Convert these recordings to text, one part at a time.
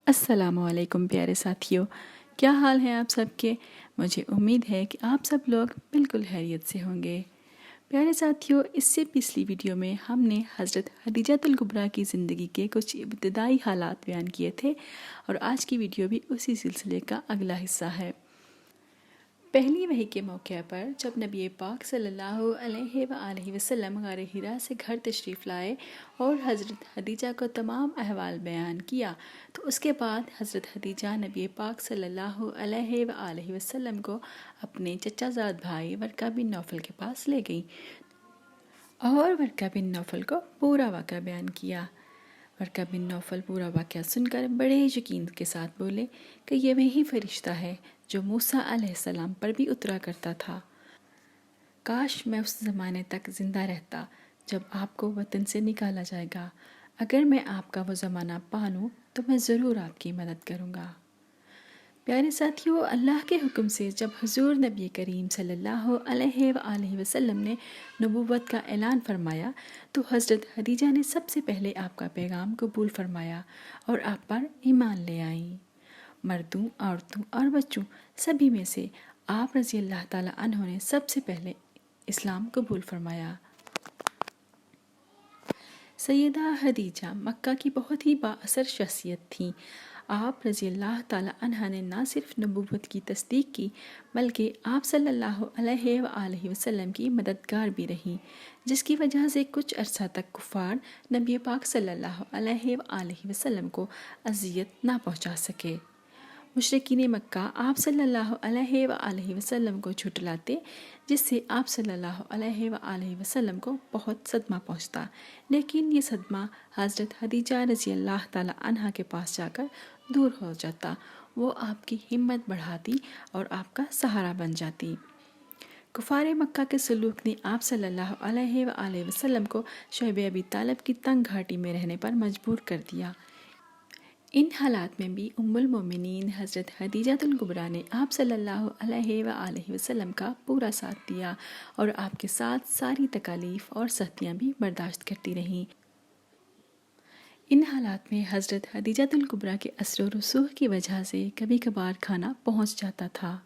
السلام علیکم پیارے ساتھیوں، کیا حال ہیں آپ سب کے؟ مجھے امید ہے کہ آپ سب لوگ بالکل خیریت سے ہوں گے۔ پیارے ساتھیوں، اس سے پچھلی ویڈیو میں ہم نے حضرت خدیجۃ الکبریٰ کی زندگی کے کچھ ابتدائی حالات بیان کیے تھے، اور آج کی ویڈیو بھی اسی سلسلے کا اگلا حصہ ہے۔ پہلی وحی کے موقع پر جب نبی پاک صلی اللہ علیہ وآلہ وسلم غار حرا سے گھر تشریف لائے اور حضرت خدیجہ کو تمام احوال بیان کیا، تو اس کے بعد حضرت خدیجہ نبی پاک صلی اللہ علیہ وآلہ وسلم کو اپنے چچا زاد بھائی ورقہ بن نوفل کے پاس لے گئیں اور ورقہ بن نوفل کو پورا واقعہ بیان کیا۔ ورقہ بن نوفل پورا واقعہ سن کر بڑے یقین کے ساتھ بولے کہ یہ وہی فرشتہ ہے جو موسیٰ علیہ السلام پر بھی اترا کرتا تھا۔ کاش میں اس زمانے تک زندہ رہتا جب آپ کو وطن سے نکالا جائے گا۔ اگر میں آپ کا وہ زمانہ پا لوں تو میں ضرور آپ کی مدد کروں گا۔ پیارے ساتھیوں، اللہ کے حکم سے جب حضور نبی کریم صلی اللہ علیہ وآلہ وسلم نے نبوت کا اعلان فرمایا تو حضرت خدیجہ نے سب سے پہلے آپ کا پیغام قبول فرمایا اور آپ پر ایمان لے آئیں۔ مردوں، عورتوں اور بچوں سبھی میں سے آپ رضی اللہ تعالیٰ عنہ نے سب سے پہلے اسلام قبول فرمایا۔ سیدہ خدیجہ مکہ کی بہت ہی با اثر شخصیت تھیں۔ آپ رضی اللہ تعالیٰ عنہ نے نہ صرف نبوت کی تصدیق کی بلکہ آپ صلی اللہ علیہ وآلہ وسلم کی مددگار بھی رہیں، جس کی وجہ سے کچھ عرصہ تک کفار نبی پاک صلی اللہ علیہ وآلہ وسلم کو اذیت نہ پہنچا سکے۔ مشرکین مکہ آپ صلی اللہ علیہ وآلہ وسلم کو جھٹلاتے، جس سے آپ صلی اللہ علیہ وآلہ وسلم کو بہت صدمہ پہنچتا، لیکن یہ صدمہ حضرت خدیجہ رضی اللہ تعالیٰ عنہ کے پاس جا کر دور ہو جاتا۔ وہ آپ کی ہمت بڑھاتی اور آپ کا سہارا بن جاتی۔ کفار مکہ کے سلوک نے آپ صلی اللہ علیہ وآلہ وسلم کو شعیب ابی طالب کی تنگ گھاٹی میں رہنے پر مجبور کر دیا۔ ان حالات میں بھی ام المومنین حضرت خدیجۃ الکبریٰ نے آپ صلی اللہ علیہ وآلہ وسلم کا پورا ساتھ دیا اور آپ کے ساتھ ساری تکالیف اور سختیاں بھی برداشت کرتی رہیں۔ ان حالات میں حضرت خدیجۃ الکبریٰ کے اثر و رسوخ کی وجہ سے کبھی کبھار کھانا پہنچ جاتا تھا۔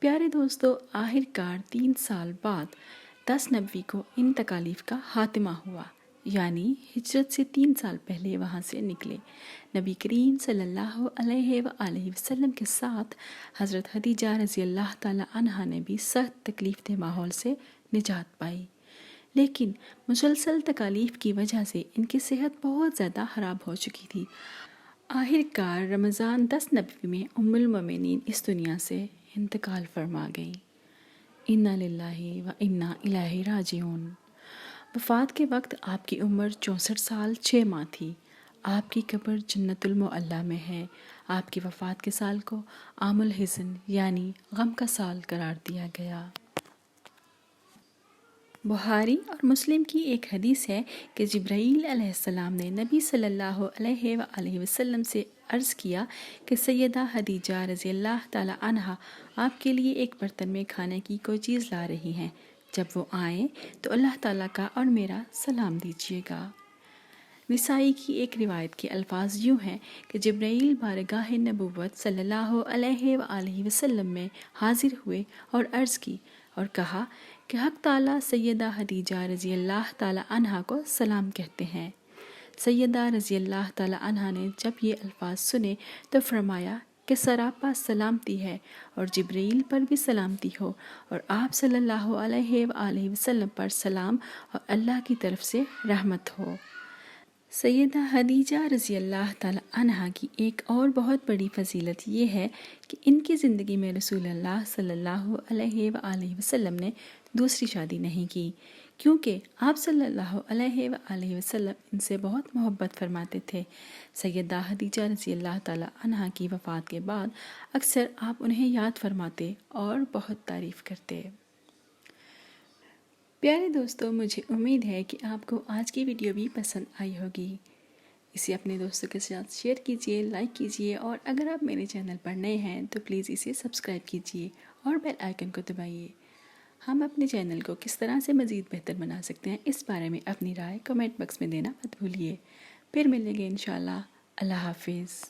پیارے دوستو، آخر کار 3 سال بعد 10 نبوی کو ان تکالیف کا خاتمہ ہوا، یعنی ہجرت سے 3 سال پہلے وہاں سے نکلے۔ نبی کریم صلی اللہ علیہ وآلہ وسلم کے ساتھ حضرت خدیجہ رضی اللہ تعالیٰ عنہا نے بھی سخت تکلیف دہ ماحول سے نجات پائی، لیکن مسلسل تکالیف کی وجہ سے ان کی صحت بہت زیادہ خراب ہو چکی تھی۔ آخر کار رمضان 10 نبوی میں ام المومنین اس دنیا سے انتقال فرما گئیں۔ انا للہ و انا الیہ راجعون۔ وفات کے وقت آپ کی عمر 64 سال 6 ماہ تھی۔ آپ کی قبر جنت المعلیٰ میں ہے۔ آپ کی وفات کے سال کو عام الحزن یعنی غم کا سال قرار دیا گیا۔ بخاری اور مسلم کی ایک حدیث ہے کہ جبرائیل علیہ السلام نے نبی صلی اللہ علیہ وآلہ وسلم سے عرض کیا کہ سیدہ خدیجہ رضی اللہ تعالیٰ عنہا آپ کے لیے ایک برتن میں کھانے کی کوئی چیز لا رہی ہیں، جب وہ آئیں تو اللہ تعالیٰ کا اور میرا سلام دیجیے گا۔ نسائی کی ایک روایت کے الفاظ یوں ہیں کہ جبرائیل بارگاہ نبوت صلی اللہ علیہ وآلہ وسلم میں حاضر ہوئے اور عرض کی اور کہا کہ حق تعالیٰ سیدہ خدیجہ رضی اللہ تعالیٰ عنہا کو سلام کہتے ہیں۔ سیدہ رضی اللہ تعالیٰ عنہا نے جب یہ الفاظ سنے تو فرمایا کہ سراپا سلامتی ہے اور جبرائیل پر بھی سلامتی ہو، اور آپ صلی اللہ علیہ وآلہ وسلم پر سلام اور اللہ کی طرف سے رحمت ہو۔ سیدہ خدیجہ رضی اللہ تعالیٰ عنہا کی ایک اور بہت بڑی فضیلت یہ ہے کہ ان کی زندگی میں رسول اللہ صلی اللہ علیہ وآلہ وسلم نے دوسری شادی نہیں کی، کیونکہ آپ صلی اللہ علیہ وآلہ وسلم ان سے بہت محبت فرماتے تھے۔ سیدہ خدیجہ رضی اللہ تعالیٰ عنہا کی وفات کے بعد اکثر آپ انہیں یاد فرماتے اور بہت تعریف کرتے۔ پیارے دوستو، مجھے امید ہے کہ آپ کو آج کی ویڈیو بھی پسند آئی ہوگی۔ اسے اپنے دوستوں کے ساتھ شیئر کیجیے، لائک کیجیے، اور اگر آپ میرے چینل پر نئے ہیں تو پلیز اسے سبسکرائب کیجیے اور بیل آئیکن کو دبائیے۔ ہم اپنے چینل کو کس طرح سے مزید بہتر بنا سکتے ہیں، اس بارے میں اپنی رائے کمنٹ باکس میں دینا مت بھولیے۔ پھر ملیں گے انشاءاللہ۔ اللہ حافظ۔